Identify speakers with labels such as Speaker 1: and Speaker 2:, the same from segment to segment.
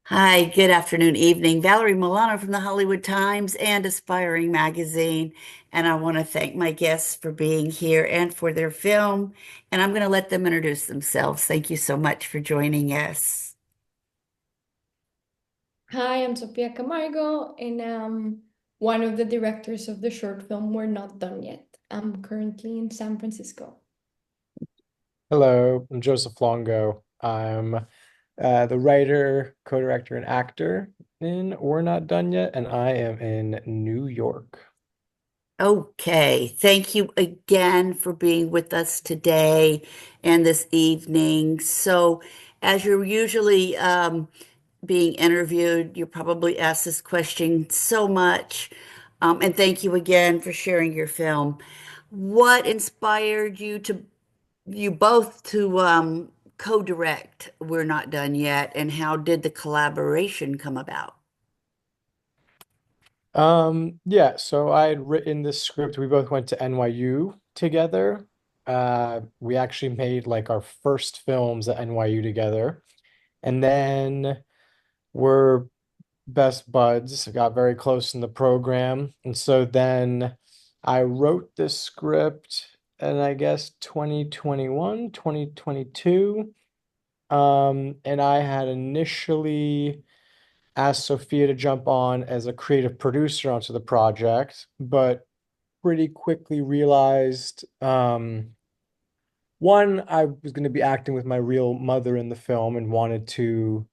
Speaker 1: Hi, good afternoon, evening. Valerie Milano from the Hollywood Times and Aspiring Magazine. And I want to thank my guests for being here and for their film. And I'm going to let them introduce themselves. Thank you so much for joining us.
Speaker 2: Hi, I'm Sofia Camargo, and I'm one of the directors of the short film We're Not Done Yet. I'm currently in San Francisco.
Speaker 3: Hello, I'm Joseph Longo. I'm the writer, co-director, and actor in We're Not Done Yet, and I am in New York.
Speaker 1: Okay, thank you again for being with us today and this evening. So, as you're usually being interviewed, you're probably asked this question so much. And thank you again for sharing your film. What inspired you both to co-direct We're Not Done Yet, and how did the collaboration come about?
Speaker 3: Yeah, so I had written this script. We both went to NYU together. We actually made like our first films at NYU together, and then we're best buds, got very close in the program. And so then I wrote this script in, I guess, 2021, 2022. And I had initially asked Sophia to jump on as a creative producer onto the project, but pretty quickly realized one, I was going to be acting with my real mother in the film and wanted to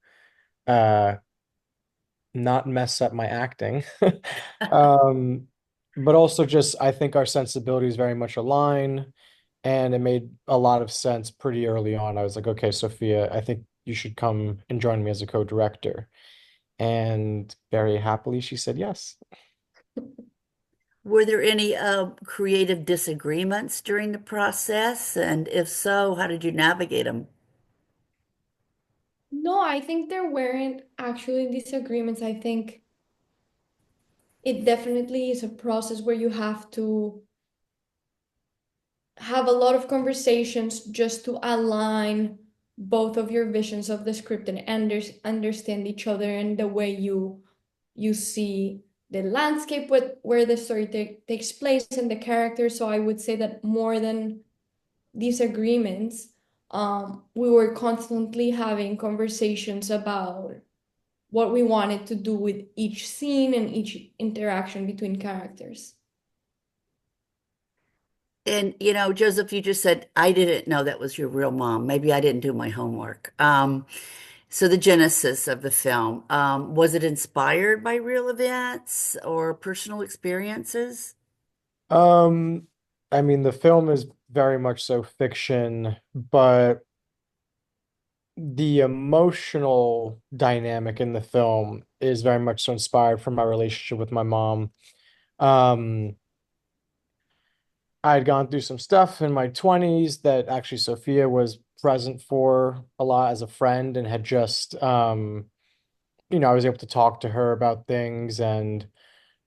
Speaker 3: uh not mess up my acting. Um, but also just I think our sensibilities very much align, and it made a lot of sense pretty early on. I was like, okay, Sophia, I think you should come and join me as a co-director. And very happily she said yes.
Speaker 1: Were there any creative disagreements during the process? And if so, how did you navigate them?
Speaker 2: No, I think there weren't actually disagreements. I think it definitely is a process where you have to have a lot of conversations just to align both of your visions of the script and understand each other and the way you see the landscape where the story takes place and the characters. So I would say that more than disagreements, we were constantly having conversations about what we wanted to do with each scene and each interaction between characters.
Speaker 1: And Joseph, you just said I didn't know that was your real mom. Maybe I didn't do my homework. So the genesis of the film, was it inspired by real events or personal experiences?
Speaker 3: Um, I mean, the film is very much so fiction, but the emotional dynamic in the film is very much so inspired from my relationship with my mom. Um, I had gone through some stuff in my 20s that actually Sophia was present for a lot as a friend and had just I was able to talk to her about things, and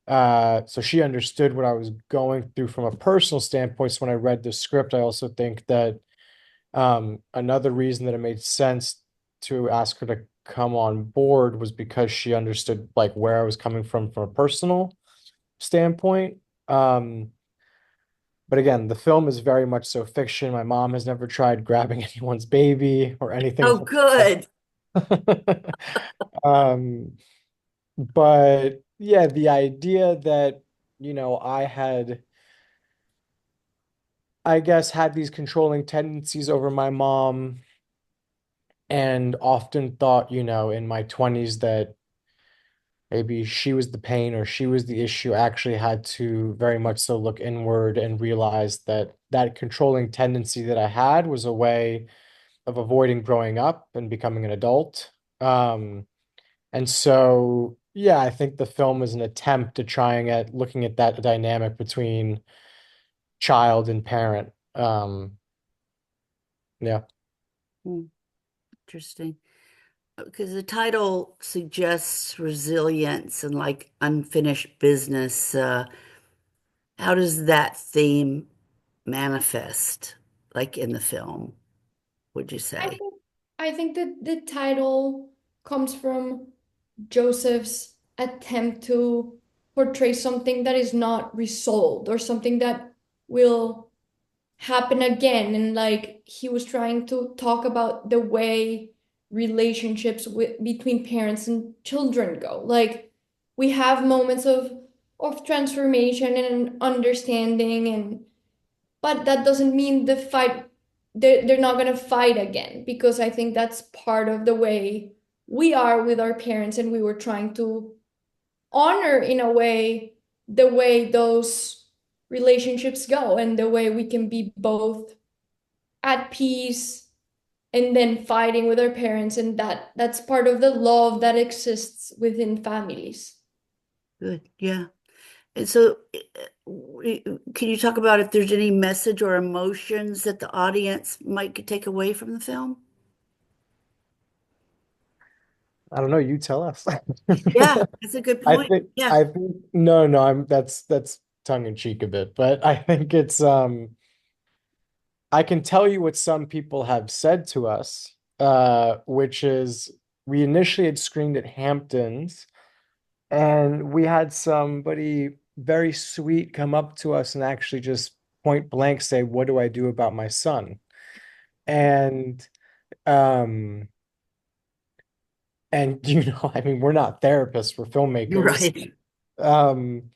Speaker 3: so she understood what I was going through from a personal standpoint. So when I read the script, I also think that another reason that it made sense to ask her to come on board was because she understood like where I was coming from a personal standpoint. Um, but again, the film is very much so fiction. My mom has never tried grabbing anyone's baby or anything
Speaker 1: Oh,
Speaker 3: like
Speaker 1: good.
Speaker 3: that. Um, but yeah, the idea that, I guess, had these controlling tendencies over my mom and often thought, in my 20s that maybe she was the pain or she was the issue. I actually had to very much so look inward and realize that that controlling tendency that I had was a way of avoiding growing up and becoming an adult. And so, yeah, I think the film is an attempt to trying at looking at that dynamic between child and parent. Yeah.
Speaker 1: Hmm, interesting. Because the title suggests resilience and like unfinished business. How does that theme manifest, like in the film, would you
Speaker 2: I
Speaker 1: say?
Speaker 2: think I think that the title comes from Joseph's attempt to portray something that is not resolved or something that will happen again. And like he was trying to talk about the way relationships between parents and children go. Like we have moments of transformation and understanding, and but that doesn't mean the fight they're not going to fight again, because I think that's part of the way we are with our parents, and we were trying to honor in a way the way those relationships go and the way we can be both at peace and then fighting with our parents, and that's part of the love that exists within families.
Speaker 1: Good. Yeah. And so, can you talk about if there's any message or emotions that the audience might take away from the film?
Speaker 3: I don't know, you tell us.
Speaker 1: Yeah, that's a good
Speaker 3: I
Speaker 1: point.
Speaker 3: think
Speaker 1: Yeah.
Speaker 3: I think no, no, that's tongue in cheek a bit, but I think it's I can tell you what some people have said to us, which is we initially had screened at Hamptons, and we had somebody very sweet come up to us and actually just point blank say, "What do I do about my son?" And um I mean, we're not therapists, we're filmmakers.
Speaker 1: Right.
Speaker 3: Um,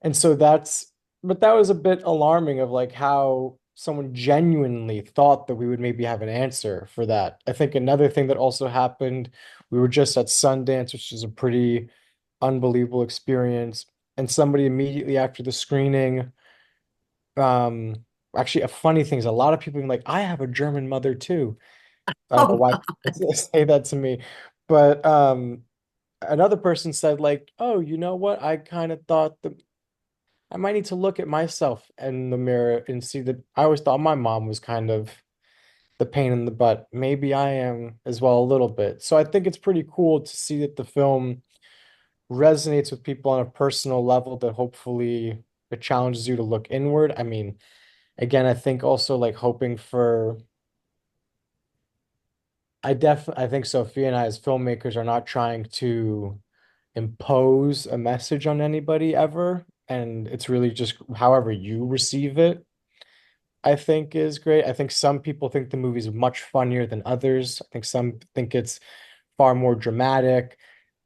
Speaker 3: and so but that was a bit alarming of like how someone genuinely thought that we would maybe have an answer for that. I think another thing that also happened, we were just at Sundance, which is a pretty unbelievable experience. And somebody immediately after the screening, um, actually a funny thing is a lot of people being like, I have a German mother too. I don't know
Speaker 1: Oh,
Speaker 3: why people say that to me. But another person said like, oh, you know what? I kind of thought that I might need to look at myself in the mirror and see that I always thought my mom was kind of the pain in the butt. Maybe I am as well a little bit. So I think it's pretty cool to see that the film resonates with people on a personal level that hopefully it challenges you to look inward. I mean, again, I think also like hoping for I think Sophia and I as filmmakers are not trying to impose a message on anybody ever. And it's really just however you receive it, I think is great. I think some people think the movie's much funnier than others. I think some think it's far more dramatic.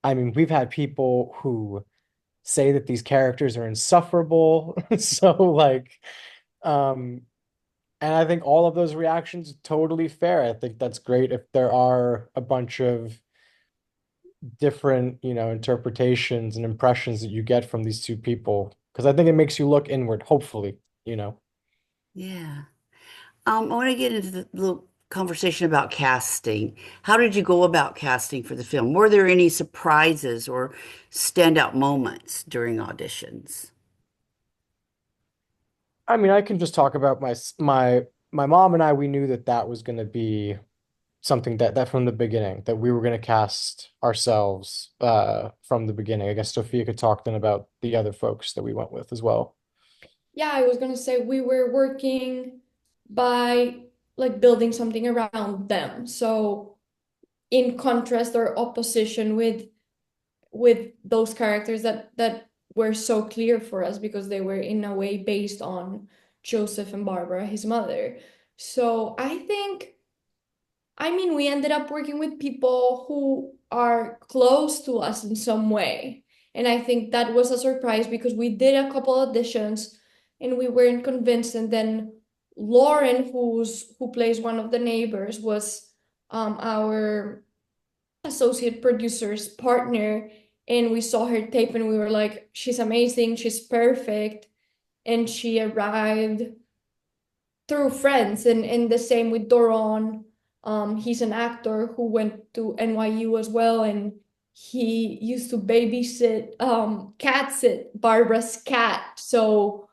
Speaker 3: I mean, we've had people who say that these characters are insufferable. So like, um, and I think all of those reactions are totally fair. I think that's great if there are a bunch of different, interpretations and impressions that you get from these two people. Because I think it makes you look inward, hopefully.
Speaker 1: yeah. I want to get into the little conversation about casting. How did you go about casting for the film? Were there any surprises or standout moments during auditions?
Speaker 3: I mean, I can just talk about my mom and I, we knew that that was going to be something that from the beginning, that we were going to cast ourselves from the beginning. I guess Sophia could talk then about the other folks that we went with as well.
Speaker 2: Yeah, I was going to say we were working by like building something around them. So in contrast or opposition with those characters that were so clear for us, because they were in a way based on Joseph and Barbara, his mother. So I think, I mean, we ended up working with people who are close to us in some way. And I think that was a surprise because we did a couple auditions and we weren't convinced. And then Lauren, who plays one of the neighbors, was our associate producer's partner. And we saw her tape and we were like, she's amazing, she's perfect. And she arrived through friends, and the same with Doron. He's an actor who went to NYU as well, and he used to babysit cat sit Barbara's cat. So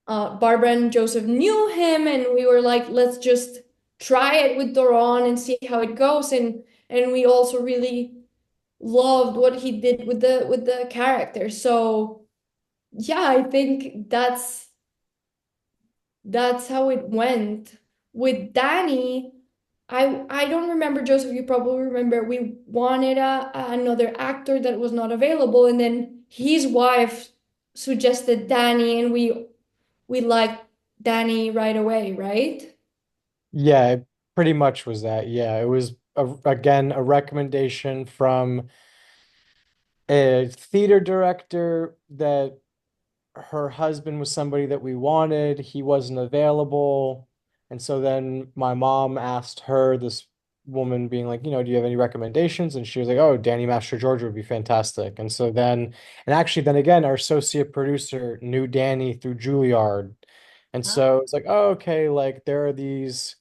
Speaker 2: Barbara and Joseph knew him, and we were like, let's just try it with Doron and see how it goes. And we also really loved what he did with the character. So yeah, I think that's how it went. With Danny, I don't remember, Joseph, you probably remember we wanted another actor that was not available, and then his wife suggested Danny, and we liked Danny right away, right?
Speaker 3: Yeah, it pretty much was that. Yeah, it was again a recommendation from a theater director that her husband was somebody that we wanted. He wasn't available. And so then my mom asked her, this woman being like, do you have any recommendations? And she was like, oh, Danny Master George would be fantastic. And so then, and actually, then again, our associate producer knew Danny through Juilliard. And
Speaker 1: Oh,
Speaker 3: so it's like, oh, okay, like there are these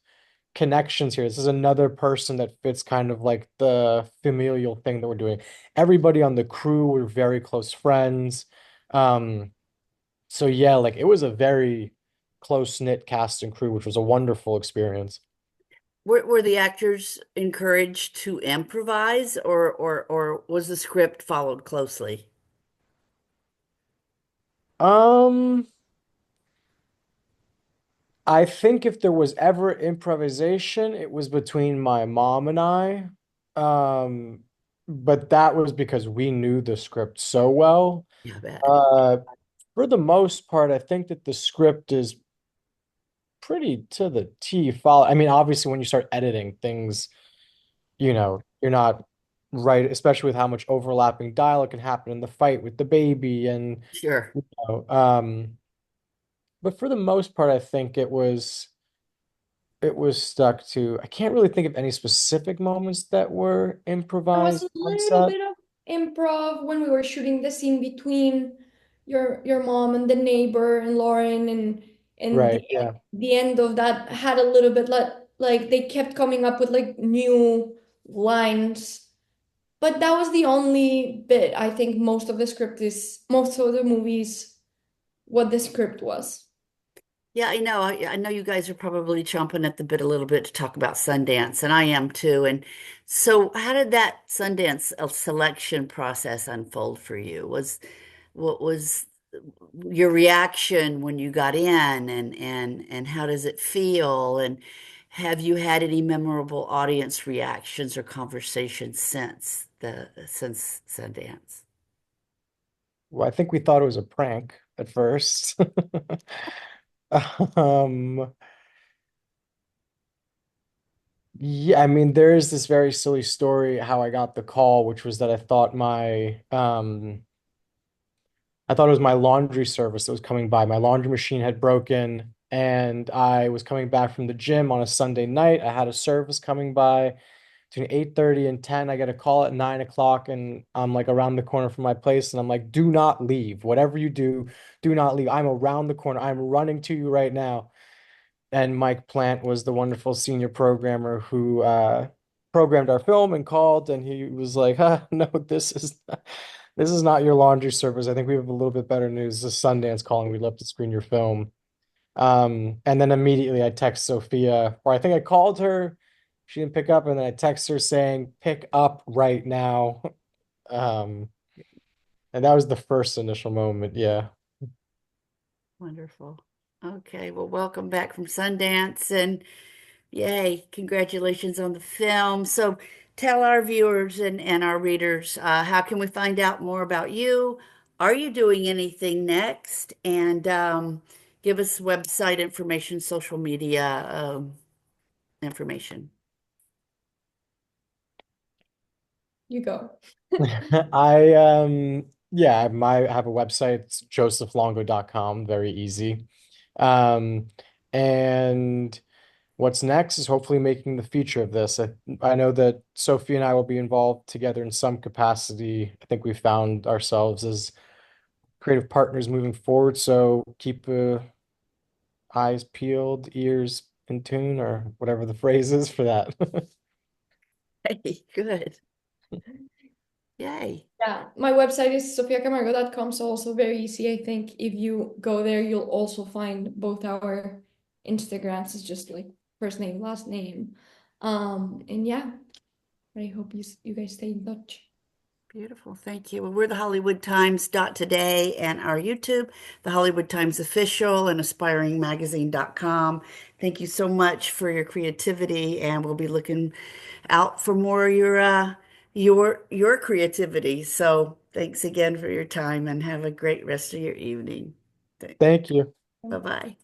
Speaker 3: connections here. This is another person that fits kind of like the familial thing that we're doing. Everybody on the crew were very close friends. So yeah, like it was a very close-knit cast and crew, which was a wonderful experience.
Speaker 1: were the actors encouraged to improvise, or was the script followed closely?
Speaker 3: Um, I think if there was ever improvisation, it was between my mom and I. Um, but that was because we knew the script so well.
Speaker 1: Yeah, I bet.
Speaker 3: Uh, for the most part, I think that the script is pretty to the T follow. I mean, obviously, when you start editing things, you're not right, especially with how much overlapping dialogue can happen in the fight with the baby and
Speaker 1: Sure.
Speaker 3: you know, um, but for the most part, I think it was stuck to. I can't really think of any specific moments that were
Speaker 2: There was
Speaker 3: improvised
Speaker 2: a
Speaker 3: on
Speaker 2: little
Speaker 3: set.
Speaker 2: bit of improv when we were shooting the scene between your mom and the neighbor and Lauren, and
Speaker 3: Right, yeah.
Speaker 2: the end of that had a little bit like they kept coming up with like new lines. But that was the only bit. I think most of the movies what the script was.
Speaker 1: Yeah, I know. I know you guys are probably chomping at the bit a little bit to talk about Sundance, and I am too. And so, how did that Sundance selection process unfold for you? What was your reaction when you got in, and how does it feel? And have you had any memorable audience reactions or conversations since Sundance?
Speaker 3: Well, I think we thought it was a prank at first. Um, yeah, I mean, there is this very silly story how I got the call, which was that I thought it was my laundry service that was coming by. My laundry machine had broken, and I was coming back from the gym on a Sunday night. I had a service coming by between 8:30 and 10. I get a call at 9 o'clock, and I'm like around the corner from my place, and I'm like, do not leave. Whatever you do, do not leave. I'm around the corner. I'm running to you right now. And Mike Plant was the wonderful senior programmer who programmed our film and called, and he was like, no, this is not your laundry service. I think we have a little bit better news. This is Sundance calling. We'd love to screen your film." And then immediately I text Sophia, or I think I called her. She didn't pick up, and then I text her saying, "Pick up right now." Um, and that was the first initial moment. Yeah.
Speaker 1: Wonderful. Okay, well, welcome back from Sundance, and yay, congratulations on the film. So tell our viewers and our readers, how can we find out more about you? Are you doing anything next? And give us website information, social media information.
Speaker 2: You go.
Speaker 3: I have a website, it's josephlongo.com, very easy. Um, and what's next is hopefully making the feature of this. I know that Sophie and I will be involved together in some capacity. I think we found ourselves as creative partners moving forward, so keep eyes peeled, ears in tune, or whatever the phrase is for that.
Speaker 1: Hey, good. Yay.
Speaker 2: Yeah, my website is sofiacamargo.com, so also very easy. I think if you go there, you'll also find both our Instagrams. It's just like first name, last name. And yeah, I hope you guys stay in touch.
Speaker 1: Beautiful. Thank you. Well, we're the Hollywood Times today and our YouTube, the Hollywood Times Official and aspiringmagazine.com. Thank you so much for your creativity, and we'll be looking out for more of your creativity. So thanks again for your time and have a great rest of your evening.
Speaker 3: Thank you.
Speaker 1: Bye-bye.